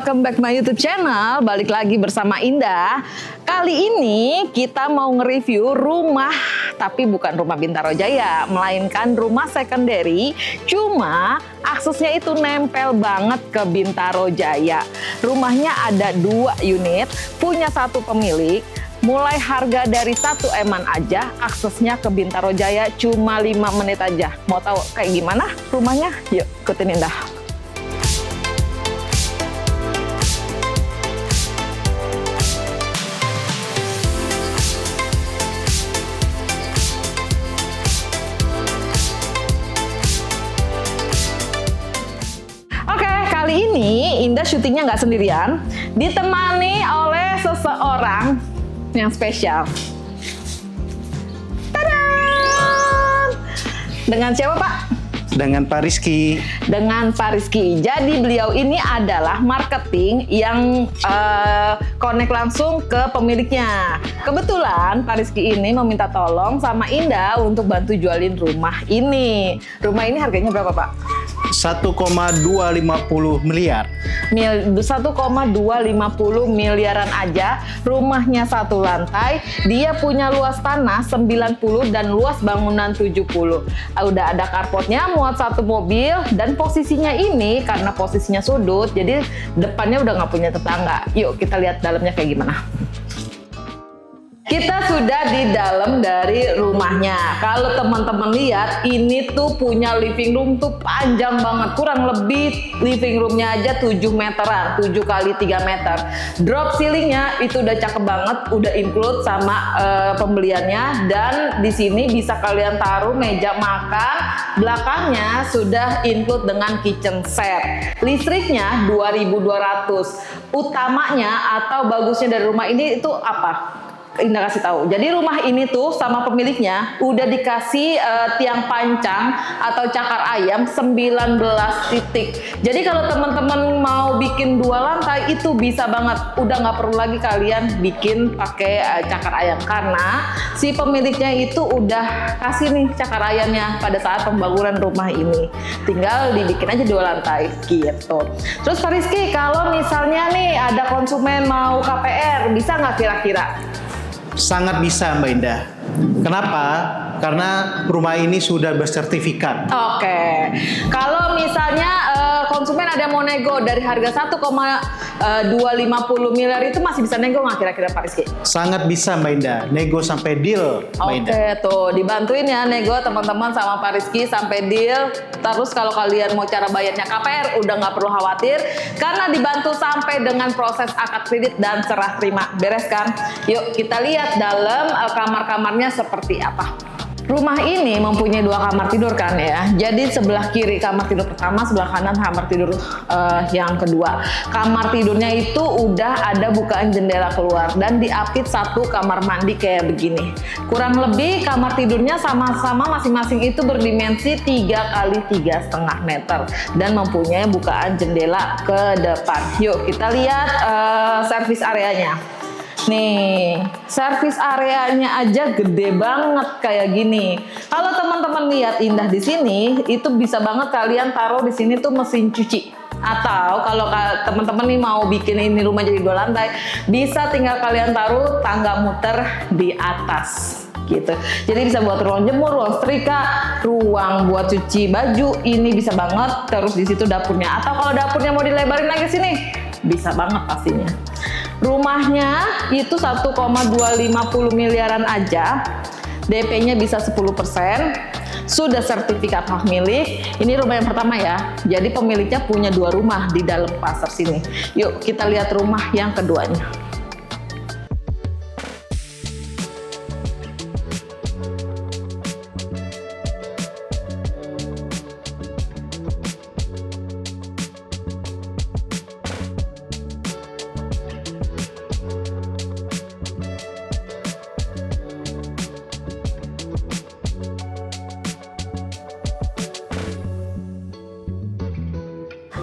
welcome back my YouTube channel. Balik lagi bersama Indah. Kali ini kita mau nge-review rumah, tapi bukan rumah Bintaro Jaya, melainkan rumah secondary. Cuma aksesnya itu nempel banget ke Bintaro Jaya. Rumahnya ada 2 unit, punya 1 pemilik. Mulai harga dari 1 eman aja, aksesnya ke Bintaro Jaya cuma 5 menit aja. Mau tahu kayak gimana rumahnya? Yuk ikutin Indah. Kali ini Indah syutingnya nggak sendirian, ditemani oleh seseorang yang spesial. Tadam! Dengan siapa, Pak? Dengan Pak Rizky. Dengan Pak Rizky. Jadi beliau ini adalah marketing yang connect langsung ke pemiliknya. Kebetulan Pak Rizky ini meminta tolong sama Indah untuk bantu jualin rumah ini. Rumah ini harganya berapa, Pak? 1,250 miliar. 1,250 miliaran aja. Rumahnya 1 lantai. Dia punya luas tanah 90 dan luas bangunan 70. Udah ada carportnya, muat 1 mobil. Dan posisinya ini karena posisinya sudut, jadi depannya udah nggak punya tetangga. Yuk kita lihat dalamnya kayak gimana. Kita sudah di dalam dari rumahnya. Kalau teman-teman lihat, ini tuh punya living room tuh panjang banget. Kurang lebih living roomnya aja 7 meteran, 7 kali 3 meter. Drop ceilingnya itu udah cakep banget, udah include sama pembeliannya. Dan di sini bisa kalian taruh meja makan. Belakangnya sudah include dengan kitchen set. Listriknya 2.200. Utamanya atau bagusnya dari rumah ini itu apa? Indah kasih tahu. Jadi rumah ini tuh sama pemiliknya udah dikasih tiang pancang atau cakar ayam 19 titik. Jadi kalau teman-teman mau bikin 2 lantai itu bisa banget. Udah nggak perlu lagi kalian bikin pakai cakar ayam karena si pemiliknya itu udah kasih nih cakar ayamnya pada saat pembangunan rumah ini. Tinggal dibikin aja 2 lantai gitu. Terus Pak Rizky, kalau misalnya nih ada konsumen mau KPR, bisa nggak kira-kira? Sangat bisa Mbak Indah. Kenapa? Karena rumah ini sudah bersertifikat. Oke. Kalau misalnya konsumen ada mau nego dari harga 1,250 miliar itu masih bisa nego nggak kira-kira Pak Rizky? Sangat bisa Mbak Indah. Nego sampai deal Mbak Indah. Oke, tuh dibantuin ya nego teman-teman sama Pak Rizky sampai deal. Terus kalau kalian mau cara bayarnya KPR udah nggak perlu khawatir karena dibantu sampai dengan proses akad kredit dan serah terima. Beres kan? Yuk kita lihat dalam kamar-kamarnya seperti apa. Rumah ini mempunyai 2 kamar tidur kan ya. Jadi sebelah kiri kamar tidur pertama, sebelah kanan kamar tidur yang kedua. Kamar tidurnya itu udah ada bukaan jendela keluar dan diapit 1 kamar mandi kayak begini. Kurang lebih kamar tidurnya sama-sama masing-masing itu berdimensi 3 kali 3,5 meter dan mempunyai bukaan jendela ke depan. Yuk kita lihat servis areanya. Nih, servis areanya aja gede banget kayak gini. Kalau teman-teman lihat Indah di sini, itu bisa banget kalian taruh di sini tuh mesin cuci. Atau kalau teman-teman nih mau bikin ini rumah jadi 2 lantai, bisa tinggal kalian taruh tangga muter di atas. Gitu. Jadi bisa buat ruang jemur, ruang setrika, ruang buat cuci baju, ini bisa banget. Terus di situ dapurnya. Atau kalau dapurnya mau dilebarin lagi sini, bisa banget pastinya. Rumahnya itu 1,250 miliaran aja. DP-nya bisa 10%. Sudah sertifikat hak milik. Ini rumah yang pertama ya. Jadi pemiliknya punya 2 rumah di dalam pasar sini. Yuk kita lihat rumah yang keduanya.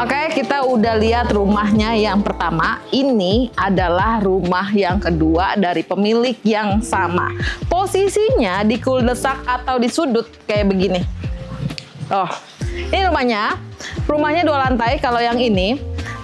Oke, kita udah lihat rumahnya yang pertama. Ini adalah rumah yang kedua dari pemilik yang sama. Posisinya di kuldesak atau di sudut kayak begini. Oh, ini rumahnya. Rumahnya 2 lantai kalau yang ini.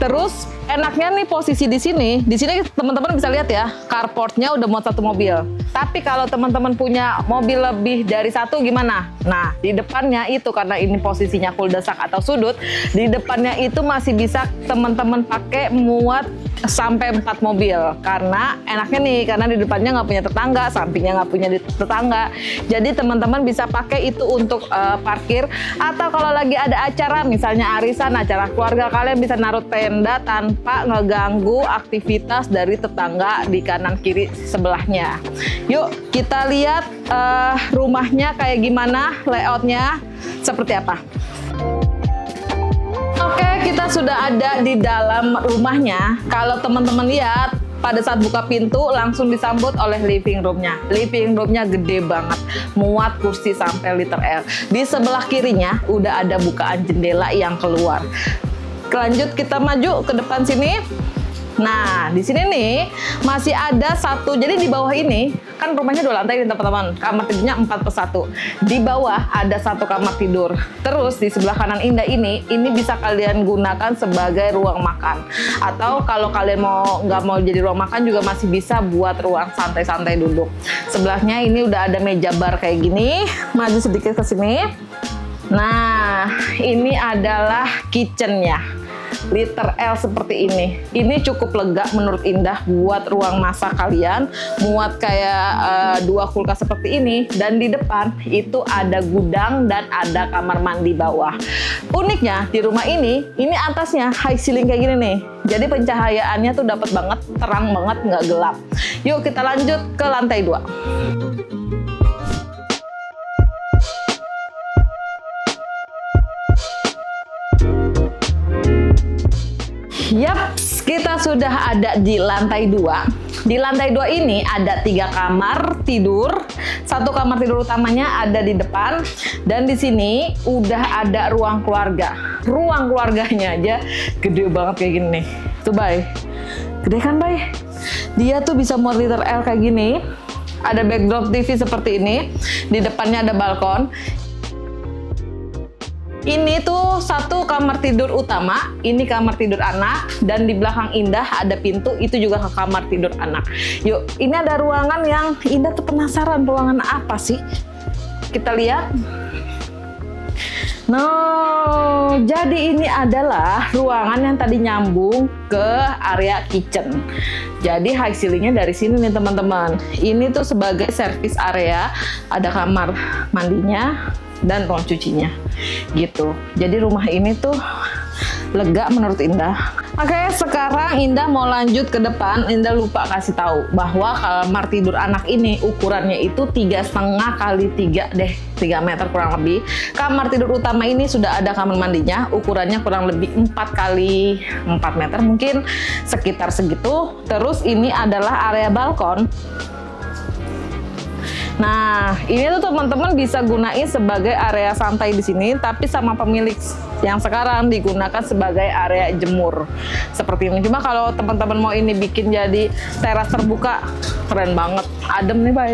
Terus enaknya nih posisi di sini teman-teman bisa lihat ya, carportnya udah muat satu mobil. Tapi kalau teman-teman punya mobil lebih dari satu gimana? Nah, di depannya itu karena ini posisinya cul-de-sac atau sudut, di depannya itu masih bisa teman-teman pakai muat sampai 4 mobil. Karena enaknya nih, karena di depannya nggak punya tetangga, sampingnya nggak punya tetangga. Jadi teman-teman bisa pakai itu untuk parkir, atau kalau lagi ada acara, misalnya arisan, acara keluarga, kalian bisa naruh tenda tanpa ngeganggu aktivitas dari tetangga di kanan kiri sebelahnya. Yuk kita lihat rumahnya kayak gimana, layoutnya seperti apa. Oke, kita sudah ada di dalam rumahnya. Kalau teman-teman lihat, pada saat buka pintu langsung disambut oleh living roomnya. Living roomnya gede banget, muat kursi sampai liter L. Di sebelah kirinya udah ada bukaan jendela yang keluar. Lanjut kita maju ke depan sini. Nah, di sini nih masih ada satu. Jadi di bawah ini kan rumahnya 2 lantai nih teman-teman. Kamar tidurnya 4+1. Di bawah ada 1 kamar tidur. Terus di sebelah kanan Indah ini bisa kalian gunakan sebagai ruang makan. Atau kalau kalian nggak mau jadi ruang makan juga masih bisa buat ruang santai-santai duduk. Sebelahnya ini udah ada meja bar kayak gini. Maju sedikit ke sini. Nah, ini adalah kitchennya. Liter L seperti ini. Ini cukup lega menurut Indah buat ruang masak kalian. Muat kayak 2 kulkas seperti ini. Dan di depan itu ada gudang dan ada kamar mandi bawah. Uniknya di rumah ini atasnya high ceiling kayak gini nih. Jadi pencahayaannya tuh dapat banget, terang banget, nggak gelap. Yuk kita lanjut ke lantai 2. Yap, kita sudah ada di lantai 2. Di lantai 2 ini ada 3 kamar tidur. 1 kamar tidur utamanya ada di depan. Dan di sini udah ada ruang keluarga. Ruang keluarganya aja gede banget kayak gini nih. Tuh, Bay. Gede kan, Bay? Dia tuh bisa muat liter L kayak gini. Ada backdrop TV seperti ini. Di depannya ada balkon. Ini tuh 1 kamar tidur utama, ini kamar tidur anak, dan di belakang Indah ada pintu, itu juga ke kamar tidur anak. Yuk, ini ada ruangan yang Indah tuh penasaran, ruangan apa sih? Kita lihat. Nah, jadi ini adalah ruangan yang tadi nyambung ke area kitchen. Jadi high ceilingnya dari sini nih teman-teman. Ini tuh sebagai service area, ada kamar mandinya dan ruang cucinya gitu. Jadi rumah ini tuh lega menurut Indah. Oke, sekarang Indah mau lanjut ke depan. Indah lupa kasih tahu bahwa kamar tidur anak ini ukurannya itu 3,5 kali 3 deh, 3 meter kurang lebih. Kamar tidur utama ini sudah ada kamar mandinya, ukurannya kurang lebih 4 kali 4 meter mungkin, sekitar segitu. Terus ini adalah area balkon. Nah, ini tuh teman-teman bisa gunain sebagai area santai di sini, tapi sama pemilik yang sekarang digunakan sebagai area jemur seperti ini. Cuma kalau teman-teman mau ini bikin jadi teras terbuka, keren banget, adem nih, Bay.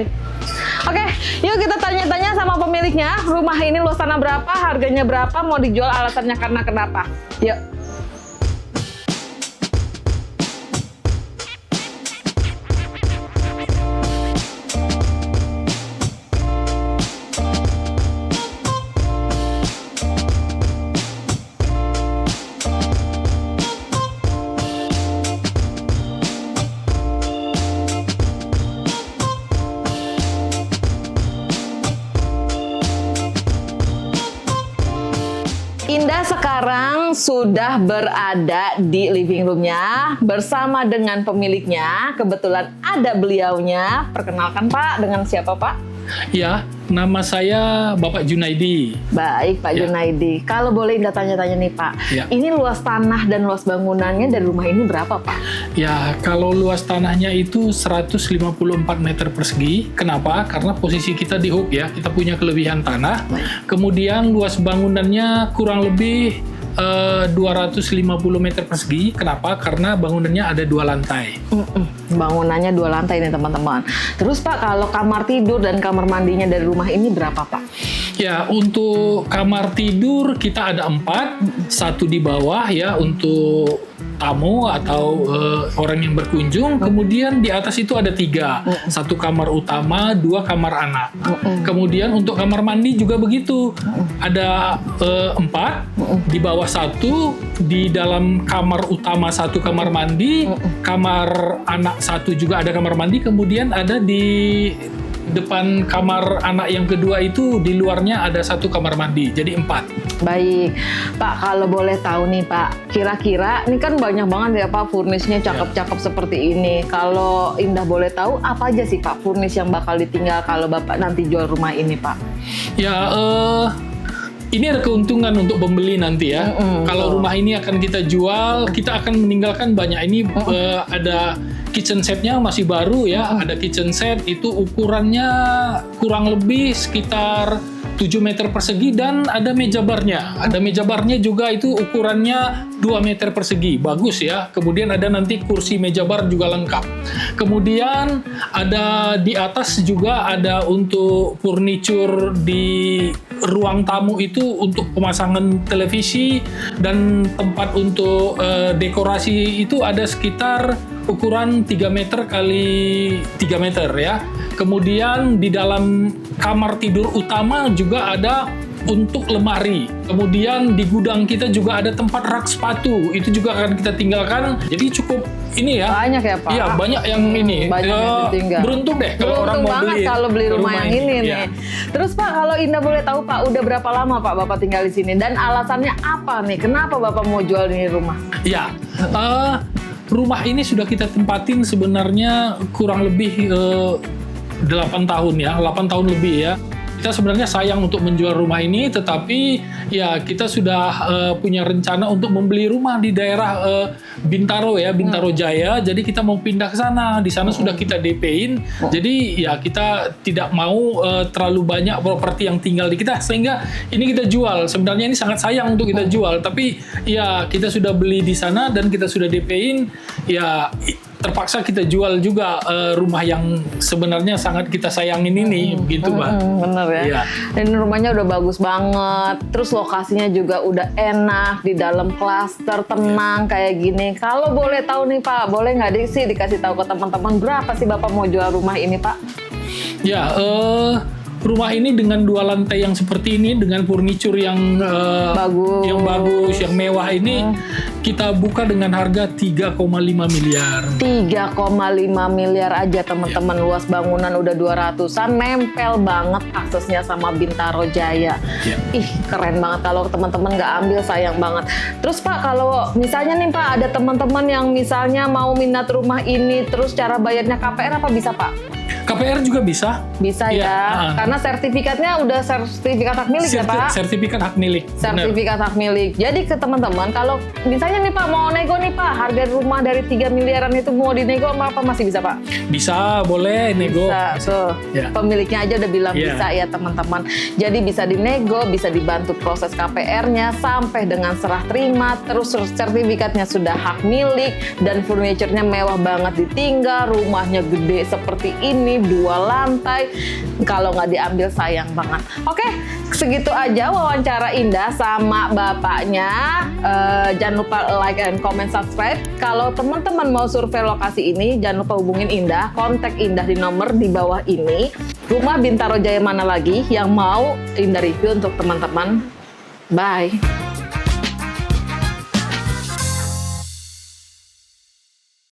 Oke, yuk kita tanya-tanya sama pemiliknya. Rumah ini luas tanah berapa, harganya berapa, mau dijual, alasannya karena kenapa? Yuk. Indah sekarang sudah berada di living roomnya bersama dengan pemiliknya. Kebetulan ada beliaunya. Perkenalkan Pak, dengan siapa Pak? Ya, nama saya Bapak Junaidi. Baik Pak Ya. Junaidi. Kalau boleh Indah tanya-tanya nih Pak, Ya. ini luas tanah dan luas bangunannya dari rumah ini berapa Pak? Ya, kalau luas tanahnya itu 154 meter persegi. Kenapa? Karena posisi kita di hub ya, kita punya kelebihan tanah. Kemudian luas bangunannya kurang lebih 250 meter persegi. Kenapa? Karena bangunannya ada 2 lantai. Bangunannya 2 lantai nih teman-teman. Terus Pak, kalau kamar tidur dan kamar mandinya dari rumah ini berapa Pak? Ya, untuk kamar tidur kita ada 4, 1 di bawah ya untuk tamu atau orang yang berkunjung. Kemudian di atas itu ada 3, 1 kamar utama, 2 kamar anak. Kemudian untuk kamar mandi juga begitu, ada 4, di bawah 1, di dalam kamar utama 1 kamar mandi, kamar anak 1 juga ada kamar mandi, kemudian ada di depan kamar anak yang kedua itu di luarnya ada 1 kamar mandi, jadi 4. Baik, Pak, kalau boleh tahu nih Pak, kira-kira ini kan banyak banget ya Pak furnishnya cakep-cakep seperti ini. Kalau Indah boleh tahu apa aja sih Pak furnish yang bakal ditinggal kalau Bapak nanti jual rumah ini Pak? Ya, ini ada keuntungan untuk pembeli nanti ya. Kalau rumah ini akan kita jual, kita akan meninggalkan banyak. Ini ada kitchen setnya masih baru ya. Ada kitchen set itu ukurannya kurang lebih sekitar 7 meter persegi dan ada meja barnya. Ada meja barnya juga itu ukurannya 2 meter persegi. Bagus ya. Kemudian ada nanti kursi meja bar juga lengkap. Kemudian ada di atas juga ada untuk furniture di ruang tamu itu untuk pemasangan televisi dan tempat untuk dekorasi itu ada sekitar ukuran 3 meter kali 3 meter ya. Kemudian di dalam kamar tidur utama juga ada untuk lemari. Kemudian di gudang kita juga ada tempat rak sepatu. Itu juga akan kita tinggalkan. Jadi cukup ini ya. Banyak ya Pak? Iya, banyak yang ini. Banyak yang ditinggal. Beruntung deh kalau orang mau banget beli. kalau beli rumah yang ini nih. Ya. Terus Pak, kalau Indah boleh tahu Pak, udah berapa lama Pak Bapak tinggal di sini? Dan alasannya apa nih? Kenapa Bapak mau jual ini rumah? Ya, rumah ini sudah kita tempatin sebenarnya kurang lebih 8 tahun ya, 8 tahun lebih ya. Kita sebenarnya sayang untuk menjual rumah ini, tetapi ya kita sudah punya rencana untuk membeli rumah di daerah Bintaro ya, Bintaro Jaya. Jadi kita mau pindah ke sana. Di sana sudah kita DP-in. Jadi ya kita tidak mau terlalu banyak properti yang tinggal di kita, sehingga ini kita jual. Sebenarnya ini sangat sayang untuk kita jual, tapi ya kita sudah beli di sana dan kita sudah DP-in. Ya terpaksa kita jual juga rumah yang sebenarnya sangat kita sayangin ini, begitu Mbak. Bener ya. Iya. Dan rumahnya udah bagus banget. Terus lokasinya juga udah enak di dalam klaster, tenang kayak gini. Kalau boleh tahu nih Pak, boleh nggak sih dikasih tahu ke teman-teman berapa sih Bapak mau jual rumah ini Pak? Ya, rumah ini dengan 2 lantai yang seperti ini, dengan furniture yang bagus, yang mewah ini, kita buka dengan harga 3,5 miliar. 3,5 miliar aja teman-teman. Luas bangunan udah 200-an, nempel banget aksesnya sama Bintaro Jaya. Ih, keren banget. Kalau teman-teman nggak ambil sayang banget. Terus Pak, kalau misalnya nih Pak, ada teman-teman yang misalnya mau minat rumah ini, terus cara bayarnya KPR apa bisa Pak? KPR juga bisa. Bisa ya, karena sertifikatnya udah sertifikat hak milik ya Pak? Sertifikat hak milik. Sertifikat hak milik. Jadi ke teman-teman, kalau misalnya nih Pak mau nego nih Pak, harga rumah dari 3 miliaran itu mau dinego apa masih bisa Pak? Bisa, boleh nego. Bisa, tuh. Ya. Pemiliknya aja udah bilang bisa ya teman-teman. Jadi bisa dinego, bisa dibantu proses KPR-nya sampai dengan serah terima, terus sertifikatnya sudah hak milik dan furniture-nya mewah banget ditinggal, rumahnya gede seperti ini, 2 lantai. Kalau nggak diambil sayang banget. Oke, segitu aja wawancara Indah sama bapaknya. Jangan lupa like and comment, subscribe. Kalau teman-teman mau survei lokasi ini, jangan lupa hubungin Indah. Kontak Indah di nomor di bawah ini. Rumah Bintaro Jaya mana lagi yang mau Indah review untuk teman-teman? Bye.